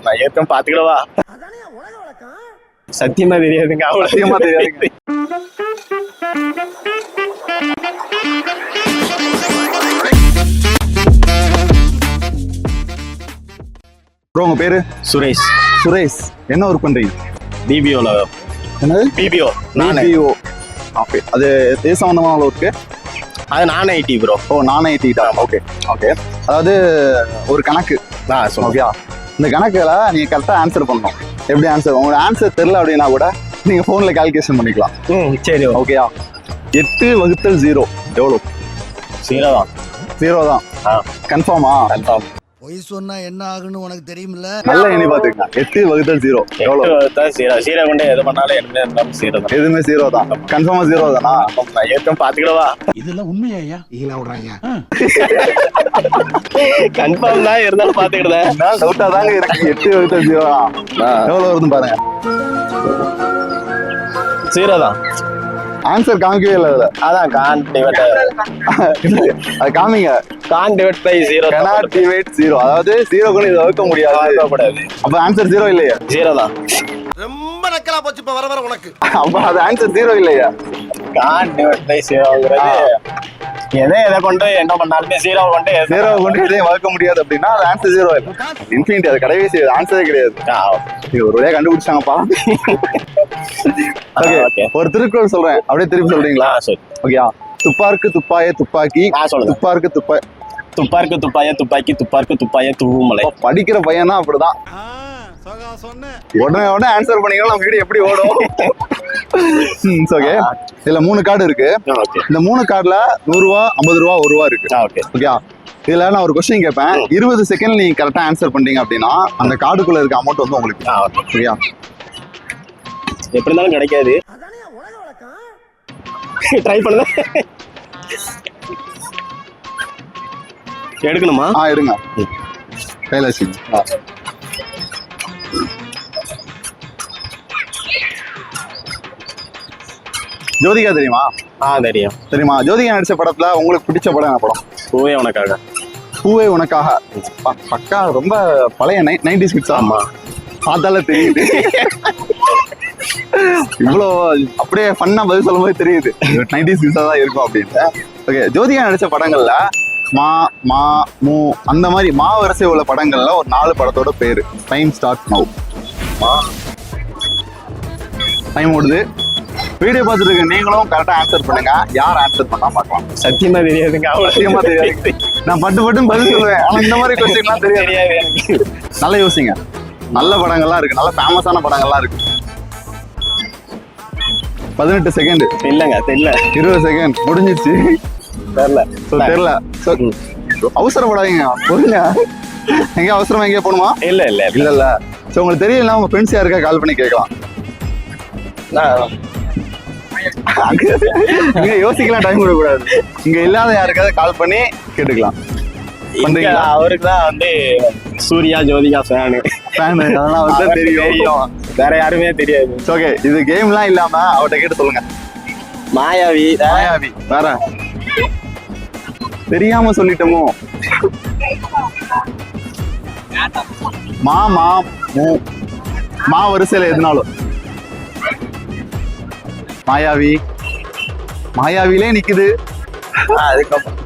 நான் ஏற்கனவே பாத்துக்கிடவா. சத்தியமா தெரியாதுங்க. அவ்வளவு சத்தியமா தெரியாதுங்க. ப்ரோ உங்க பேரு? சுரேஷ். சுரேஷ், என்ன ஒர்க் பண்றீங்க? பிபிஓல. என்னது? பிபிஓ. பிபிஓ. ஓகே, அது எது சம்பந்தமான ஒர்க்கு? அது நான் ஐடி ப்ரோ. ஓ, நான் ஐடி தான். Okay okay. அதாவது ஒரு கணக்கு. ஓகே, இந்த கணக்குல நீங்க கரெக்டா ஆன்சர் பண்ணணும். எப்படி ஆன்சர்? உங்களுக்கு ஆன்சர் தெரியல அப்படின்னா கூட நீங்க போன்ல கால்குலேஷன் பண்ணிக்கலாம். சரி ஓகேயா? 8 வகுத்தல் 0 எவ்வளவு? 0 தான். 0 தான். கன்ஃபார்மா? கன்ஃபார்ம். பொய் சொன்னா என்ன ஆகுன்னு உனக்கு தெரியுமில்ல. நல்லா எண்ணி பாத்துக்கங்க. 8 வகுத்தல் 0 எவ்வளவு? 0 கொண்டு எது பண்ணாலும் எதுவுமே 0 தான். கன்ஃபார்மா 0 தானா? நான் ஏற்கனவே பாத்துக்கிடவா. இதெல்லாம் உண்மையா? ஈழ விடுறாங்க. கன்ஃபார்ம் தான், இருந்தாலும் பாத்துக்கிட்டேன். டவுட்டா தாங்க இருக்கு. 8 வகுத்தல் 0 எவ்வளவு வருதுன்னு பாருங்க. 0 தான். ஆன்சர் காமிக்கவே இல்லை அதுல. அதான் கான் டிவைட். அது காமிங்க. Can divide by 0. cannot divide 0. அதாவது 0 கொண்டு இதை வகுக்க முடியாது. அப்ப ஆன்சர் 0 இல்லையா? 0 தான். ரொம்ப நக்கலா போச்சு இப்ப வர வர உனக்கு. அப்ப அது ஆன்சர் 0 இல்லையா? கான் டிவைட் பை 0ங்கிறது எதை கொண்டு என்ன பண்ணாலுமே 0 கொண்டு 0 கொண்டு இதையும் வகுக்க முடியாது அப்படின்னா அது ஆன்சர் 0 இல்லை. இன்ஃபினிட்டி. அது கிடையவே செய்யாது. ஆன்சரே கிடையாது. இது ஒரு வழியா கண்டுபிடிச்சாங்கப்பா. ஓகே, ஒரு திருக்குறள் சொல்றேன், அப்படியே திருப்பி சொல்றீங்களா? ஓகேயா? துப்பாருக்கு துப்பாய துப்பாக்கி. துப்பாருக்கு துப்பாய். துப்பாருக்கு துப்பாய துப்பாக்கி. துப்பாருக்கு துப்பாய தூவுமலை. படிக்கிற பையனா அப்படிதான். உடனே ஆன்சர் பண்ணீங்கன்னா நம்ம வீடியோ எப்படி ஓடும்? ஓகே, இதுல 3 கார்டு இருக்கு. இந்த 3 கார்டுல 100 ரூபா, 50 ரூபா, 1 ரூபா இருக்கு. ஓகேயா? இதுல நான் ஒரு கொஸ்டின் கேட்பேன். 20 செகண்ட் நீங்க கரெக்டா ஆன்சர் பண்ணீங்க அப்படின்னா அந்த கார்டுக்குள்ள இருக்க அமௌண்ட் வந்து உங்களுக்கு. ஓகேயா? எப்படி இருந்தாலும் கிடைக்காது. ட்ரை பண்ணுங்க. எடுக்கணுமா? எடுங்க. கையில வச்சுங்க. ஜோதிகா தெரியுமா? தெரியும். தெரியுமா? ஜோதிகா நடிச்ச படத்துல உங்களுக்கு பிடிச்ச படம் என்ன படம்? பூவே உனக்காக. பூவே உனக்காக பக்கா ரொம்ப பழைய 90s கிட்ஸ். ஆமா, பார்த்தாலே தெரியுது. இவ்வளோ அப்படியே ஃபன்னா பதில் சொல்லும் போது தெரியுது 90s கிட்ஸா தான் இருக்கும் அப்படின்னு. ஓகே, ஜோதிகா நடிச்ச படங்கள்ல மா மா மூ அந்த மாதிரி மா வரிசை உள்ள படங்கள்ல ஒரு 4 படத்தோட பேரு. Time start now. டைம் ஓடுது. வீடியோ பார்த்துட்டு இருக்க நீங்களும் கரெக்டா ஆன்சர் பண்ணுங்க. யார் ஆன்சர் பண்ணா பார்க்கலாம். சத்தியமா தெரியாதுங்க. சத்தியமா தெரியாது. நான் பட்டு பதில் சொல்லுவேன். ஆனா இந்த மாதிரி கொஸ்டின்லாம் தெரியாது. நல்லா யோசிங்க. நல்ல படங்கள்லாம் இருக்கு, நல்ல ஃபேமஸான படங்கள்லாம் இருக்கு. 18 செகண்ட். இல்லங்க தெரியல. 20 செகண்ட் முடிஞ்சிருச்சு. தெரியல. அவசரப்படாதீங்க, பொறுங்க. எங்க அவசரமா எங்கேயா போகணுமா? இல்ல. சோ உங்களுக்கு தெரியல, உங்க ஃப்ரெண்ட்ஸ் யாருக்கா கால் பண்ணி கேட்கலாம். நீங்க யோசிக்கலாம், டைம் விடக்கூடாது. இங்க இல்லாத யாருக்காவது கால் பண்ணி கேட்டுக்கலாம். அவருக்கு தான் வந்து சூர்யா ஜோதிகா ஃபேனு. அதெல்லாம் வந்து தெரியும். வேற யாருமே தெரியாது. ஓகே, இது கேம்லாம் இல்லாம அவட்ட கேட்டு சொல்லுங்க. மாயாவி. வேற தெரியாம சொல்லிட்டோமோ? மா மா மூ மா வரிசையில எதுனாலும் மாயாவி. மாயாவிலே நிக்குது. அதுக்கப்புறம்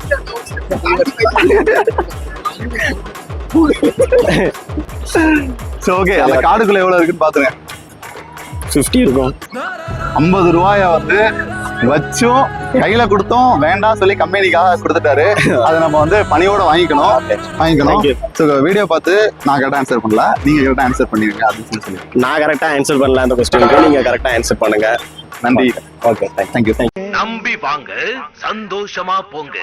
ஓகே, அந்த கார்டுக்குள்ள எவ்வளவு இருக்குன்னு பாத்துங்க. 50 இருக்கும். 50 ரூபாய வந்து வச்சும் கையில கொடுத்தோம் வேண்டாம் சொல்லி கம்பெனிக்காக கொடுத்துட்டாரு. அதை நம்ம வந்து பணியோட வாங்கிக்கணும். வீடியோ பார்த்து நான் கரெக்டா ஆன்சர் பண்ணல, நீங்க கரெக்டா ஆன்சர் பண்ணிருங்க அப்படின்னு சொல்லி. நான் கரெக்டா ஆன்சர் பண்ணல அந்த கொஸ்டினுக்கு, நீங்க கரெக்டா ஆன்சர் பண்ணுங்க. நன்றி. Okay, thank you. நம்பி வாங்க, சந்தோஷமா போங்க.